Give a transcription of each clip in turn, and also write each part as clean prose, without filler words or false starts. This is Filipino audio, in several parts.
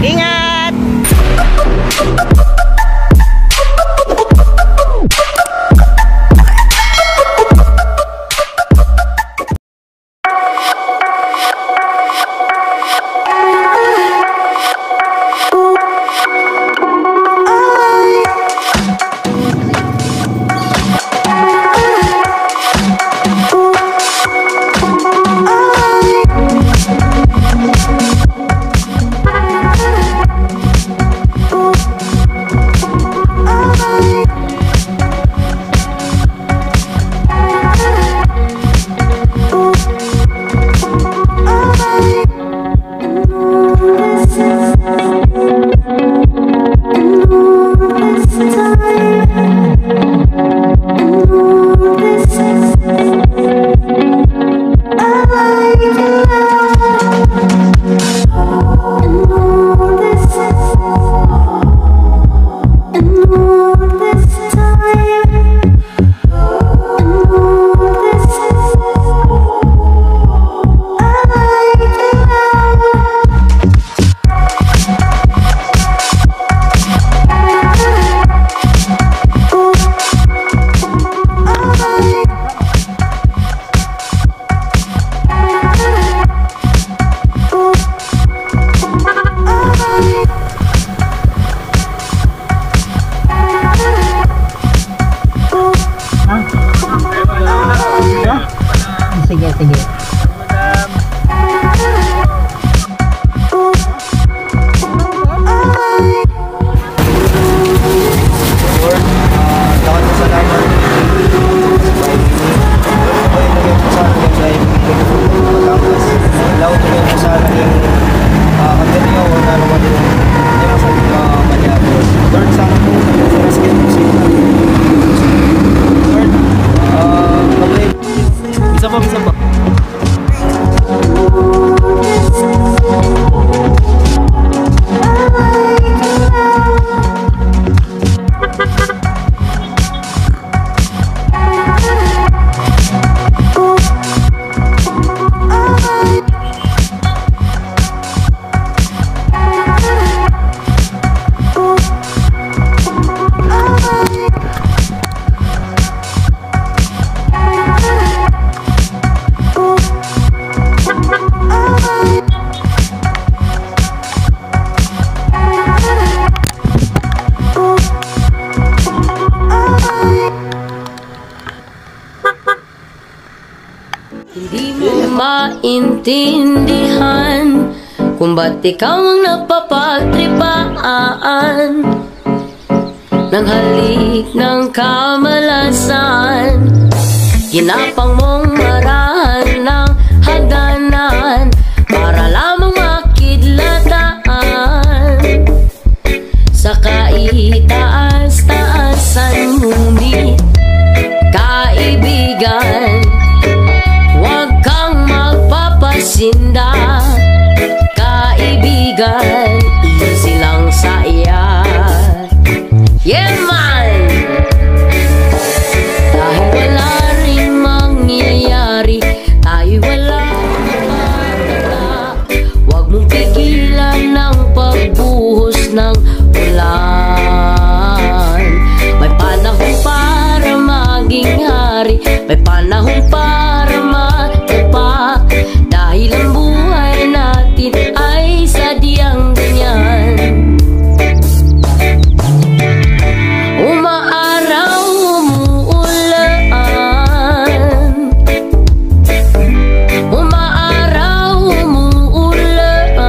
Ingat! Maintindihan kung ba't ikaw ang napapagtripaan ng halik ng kamalasan. Ginapang mong marahan ng hagdanan para lamang makidlataan sa kaitaas-taasan. Ngunit kaibigan, sinda kaibigan, easy lang sa iya. Yeah man! Dahil wala rin mangyayari, tayo'y wala mapatala. Huwag mong pigilan ng pagbuhos ng ulan. May panahon para maging hari, may panahon para magtapa. Dahil ang buhay natin ay sadyang ganyan. Umaaraw, umuulan. Umaaraw, umuulan.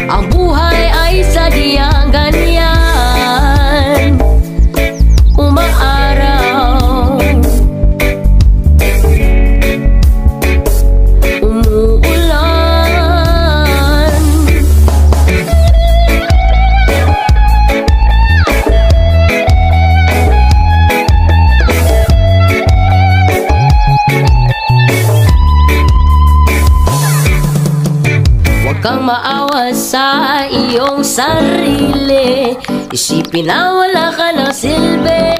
Ang buhay ay sadyang ganyan. Umaaraw. Kang maawa sa iyong sarili, isipin na wala ka ng silbi.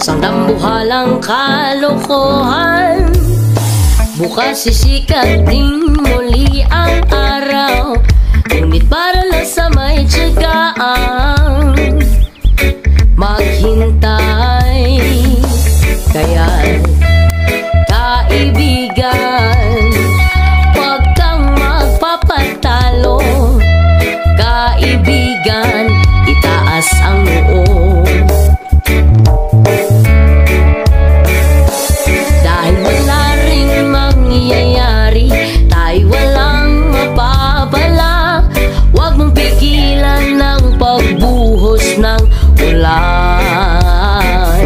Sa Dambuhalang kalokohan, bukas sisikat din muli ang araw. Ngunit para lang sa may tsagaan maghintay. Kaya't kaibigan, huwag kang magpapatalo. Kaibigan, itaas ang noo. Dahil wala ring mangyayari, tayo walang mapabala. Huwag mong pigilan ng pagbuhos ng ulan.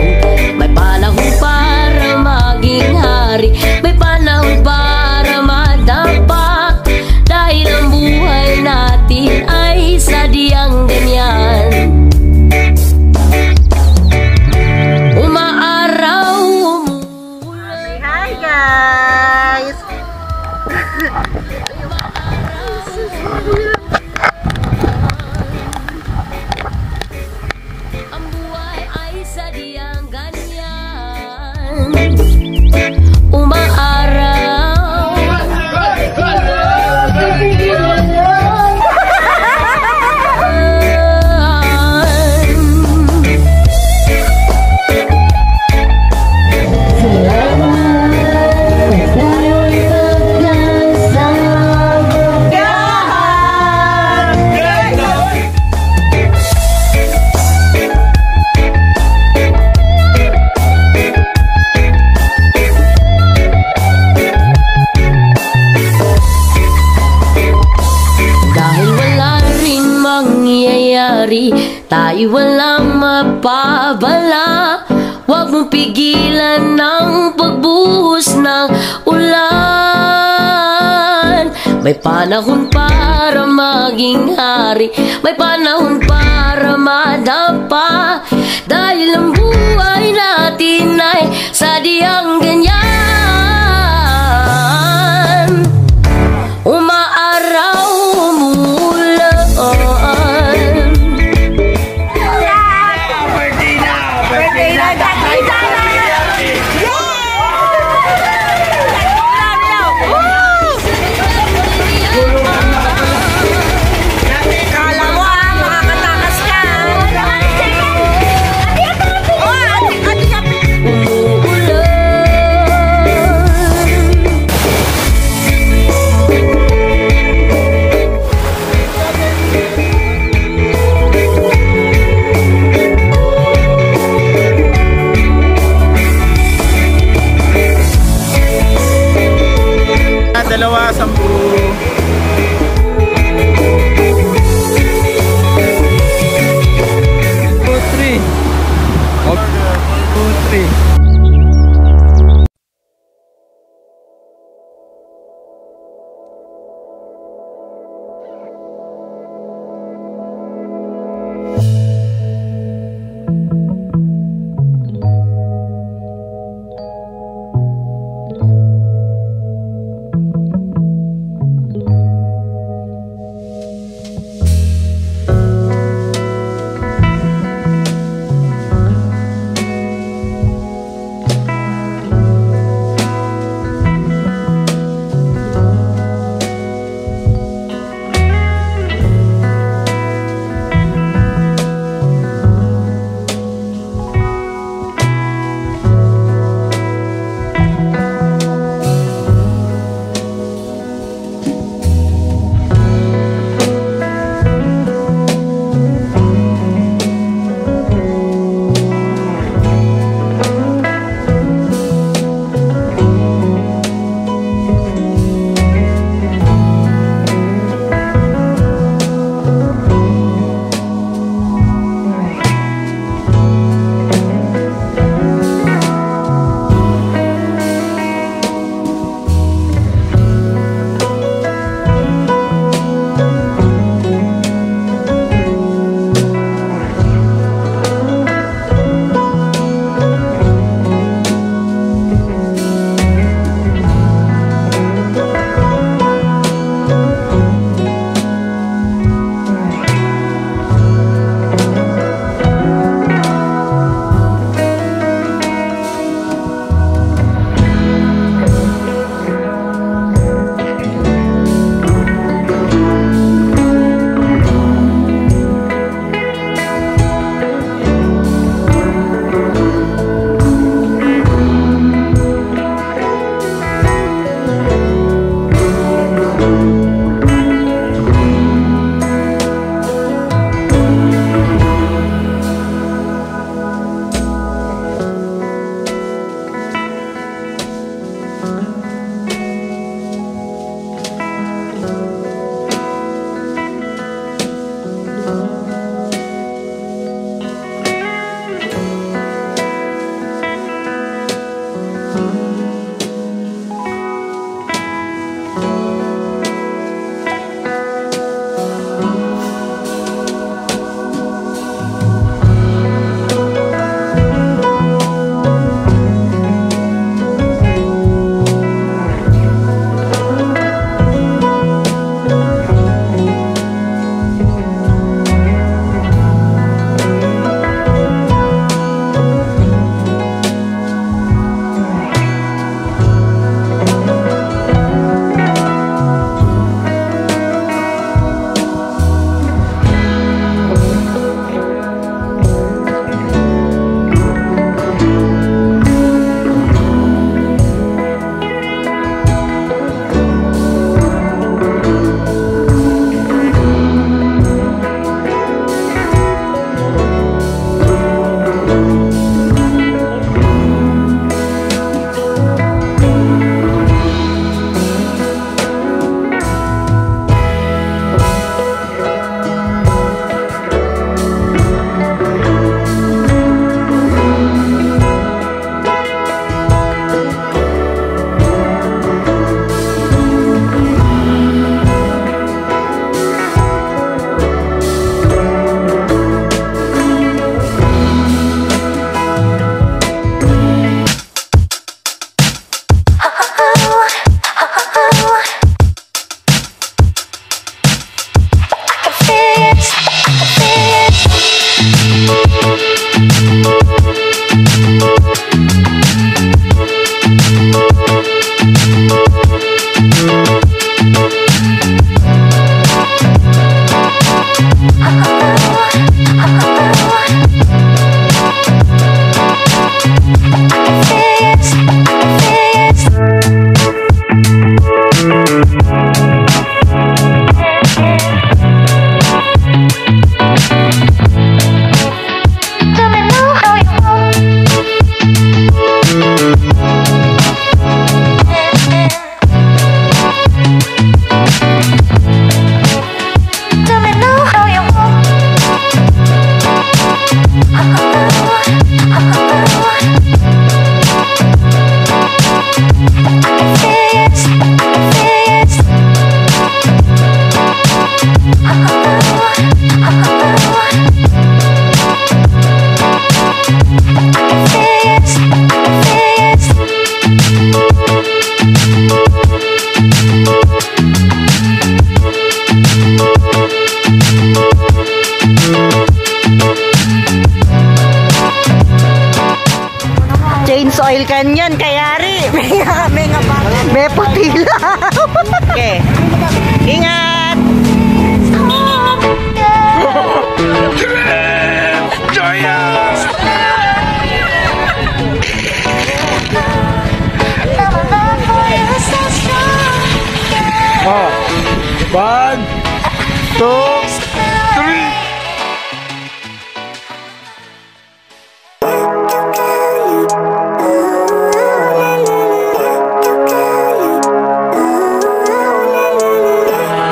May panahon para maging hari, may panahon para madapa. Dahil ang buhay natin ay sadyang ganyan. Umaaraw, umuulan. Hi guys! Ang buhay ay sadyang ganyan. Umaaraw. Dahil wala rin mangyayari, tayo walang mapabala. Huwag mong pigilan ng pagbuhos ng ulan. May panahon para maging hari, may panahon para madapa. Dahil ang buhay natin ay sadyang ganyan. Umaaraw, umuulan. Kala mo makakatakas ka! Dalawa, 10. Chains oil kanyan kayari. May nga ba? May putila. Okay. Ingat. One, two, three.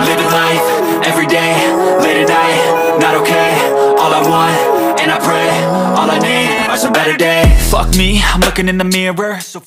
Living life, every day, late at night, not okay. All I want, and I pray, all I need are some better days. Fuck me, I'm looking in the mirror, so